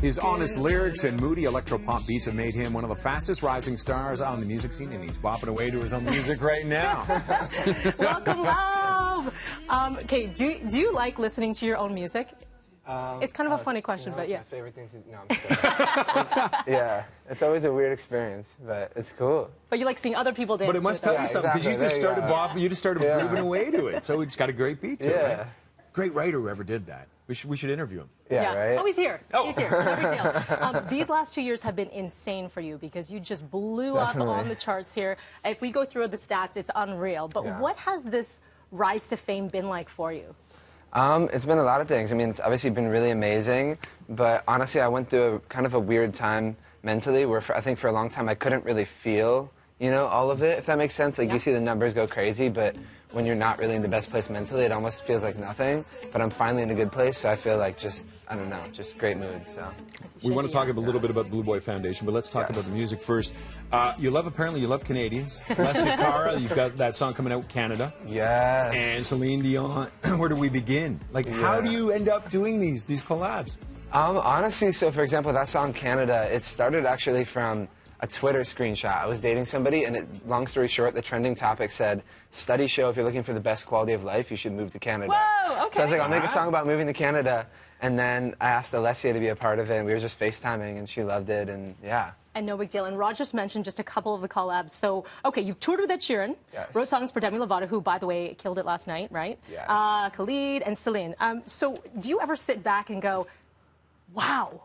His honest lyrics and moody electro-pop beats have made him one of the fastest rising stars on the music scene, and he's bopping away to his own music right now. Welcome, Lauv! Okay, do you like listening to your own music? It's kind of a funny question, but yeah. It's my favorite thing to... No, I'm just kidding. Yeah, it's always a weird experience, but it's cool. But you like seeing other people dance. But it must tell you something, because exactly. you just started grooving away to it. So it's got a great beat to it, right? Great writer, whoever did that. We should interview him. Yeah, right? Oh, he's here. Oh. He's here. No big deal. These last 2 years have been insane for you because you just blew up on the charts here. If we go through the stats, it's unreal. But what has this rise to fame been like for you? It's been a lot of things. I mean, it's obviously been really amazing, but honestly, I went through kind of a weird time mentally where I think for a long time I couldn't really feel, you know, all of it, if that makes sense. Like, you see the numbers go crazy, but when you're not really in the best place mentally, it almost feels like nothing. But I'm finally in a good place, so I feel like just, I don't know, just great mood, so. We want to talk a little bit about Blue Boy Foundation, but let's talk about the music first. Apparently you love Canadians. Leslie Cara, you've got that song coming out, Canada. Yes. And Celine Dion. Where do we begin? Like, how do you end up doing these collabs? Honestly, so for example, that song, Canada, it started actually from a Twitter screenshot. I was dating somebody, and long story short, the trending topic said, studies show if you're looking for the best quality of life, you should move to Canada. Whoa, okay. So I was like, I'll make a song about moving to Canada. And then I asked Alessia to be a part of it, and we were just FaceTiming, and she loved it, and yeah. And no big deal. And Rod just mentioned just a couple of the collabs. So, okay, you've toured with Ed Sheeran, wrote songs for Demi Lovato, who, by the way, killed it last night, right? Yes. Khalid and Celine. So do you ever sit back and go, wow,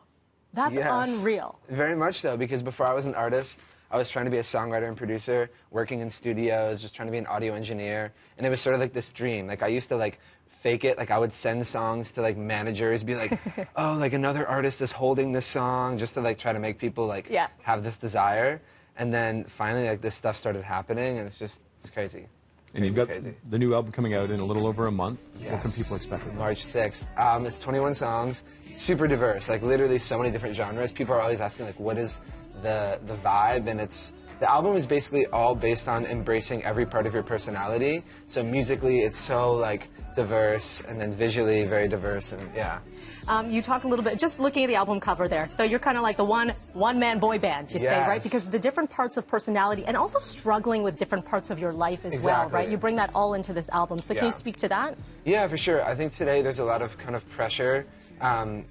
that's unreal? Very much so, because before I was an artist, I was trying to be a songwriter and producer, working in studios, just trying to be an audio engineer, and it was sort of like this dream. Like, I used to, like, fake it. Like, I would send songs to, like, managers, be like, oh, like, another artist is holding this song, just to, like, try to make people, like, have this desire. And then finally, like, this stuff started happening, and it's crazy. And you've got the new album coming out in a little over a month. Yes. What can people expect? March 6th. It's 21 songs, super diverse, like literally so many different genres. People are always asking, like, what is the vibe? And the album is basically all based on embracing every part of your personality. So musically, it's so, like, diverse, and then visually very diverse, and yeah. You talk a little bit, just looking at the album cover there, so you're kind of like the one-man boy band, you say, right? Because the different parts of personality, and also struggling with different parts of your life as well, right? You bring that all into this album. So can you speak to that? Yeah, for sure. I think today there's a lot of kind of pressure,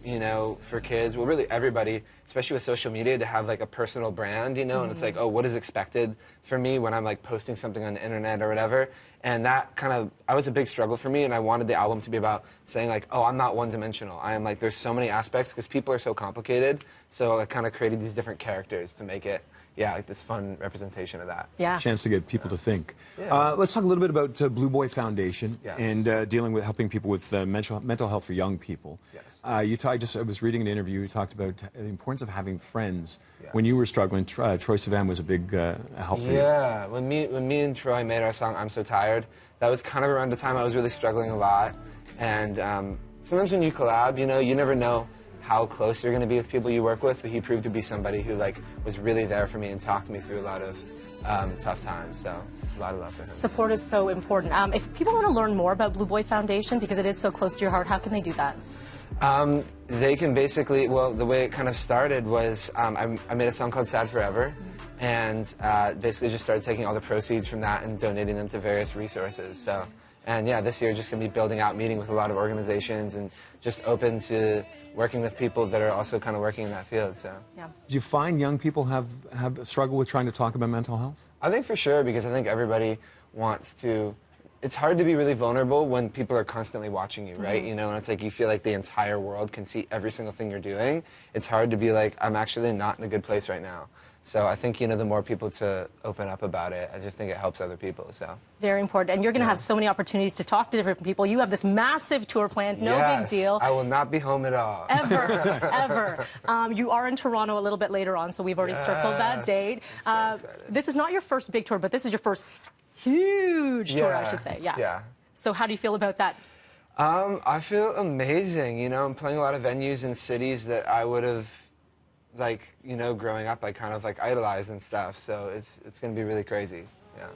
you know, for kids, well, really everybody, especially with social media, to have, like, a personal brand, you know, and it's like, oh, what is expected for me when I'm, like, posting something on the internet or whatever? And that kind of, I was a big struggle for me, and I wanted the album to be about saying, like, oh, I'm not one-dimensional. I am, like, there's so many aspects, because people are so complicated, so I kind of created these different characters to make it, like, this fun representation of that. Yeah. Chance to get people to think. Let's talk a little bit about Blue Boy Foundation and dealing with helping people with mental health for young people. I was reading an interview, you talked about the importance of having friends. When you were struggling, Troye Sivan was a big help for you. Yeah, when me and Troy made our song, I'm So Tired, that was kind of around the time I was really struggling a lot. And sometimes when you collab, you know, you never know how close you're going to be with people you work with, but he proved to be somebody who, like, was really there for me and talked me through a lot of tough times, so a lot of love for him. Support is so important. If people want to learn more about Blue Boy Foundation, because it is so close to your heart, how can they do that? They can basically, well, the way it kind of started was I made a song called Sad Forever, and basically just started taking all the proceeds from that and donating them to various resources. So, and yeah, this year just going to be building out, meeting with a lot of organizations, and just open to working with people that are also kind of working in that field. So, yeah. Do you find young people have struggle with trying to talk about mental health? I think for sure, because I think everybody wants to. It's hard to be really vulnerable when people are constantly watching you, right? You know, and it's like you feel like the entire world can see every single thing you're doing. It's hard to be like, I'm actually not in a good place right now. So I think, you know, the more people to open up about it, I just think it helps other people, so. Very important. And you're going to have so many opportunities to talk to different people. You have this massive tour planned, no big deal. I will not be home at all. Ever, ever. You are in Toronto a little bit later on, so we've already circled that date. I'm so excited. This is not your first big tour, but this is your first huge tour, I should say. Yeah. So how do you feel about that? I feel amazing. You know, I'm playing a lot of venues in cities that I would have, like, you know, growing up, I kind of, like, idolized and stuff. So it's going to be really crazy.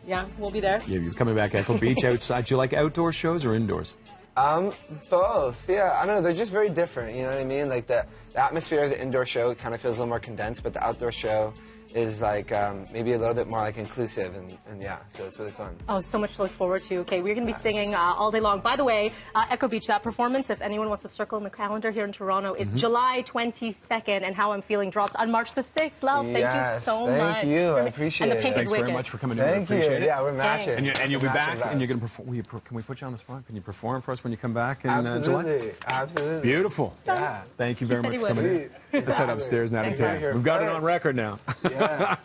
Yeah, we'll be there. Yeah, you're coming back Echo Beach outside. Do you like outdoor shows or indoors? Both, yeah. I don't know, they're just very different, you know what I mean? Like the atmosphere of the indoor show kind of feels a little more condensed, but the outdoor show is like maybe a little bit more like inclusive and yeah, so it's really fun. Oh, so much to look forward to. Okay, we're going to be singing all day long. By the way, Echo Beach, that performance, if anyone wants to circle in the calendar here in Toronto, it's July 22nd, and How I'm Feeling drops on March the 6th. Lauv, thank you so much. Thank you, I appreciate it. And the pink is Thanks wicked. very much for coming in. Thank you. Appreciate it. Yeah, we're matching. And you'll be back, Matching and you're vibes. going to perform. Can we put you on the spot? Can you perform for us when you come back in Absolutely, July? absolutely. Beautiful. Yeah. Thank you very said much he for coming in. would. Let's head upstairs and have a Thanks, tape. Lauv. We've got it on record now. Yeah.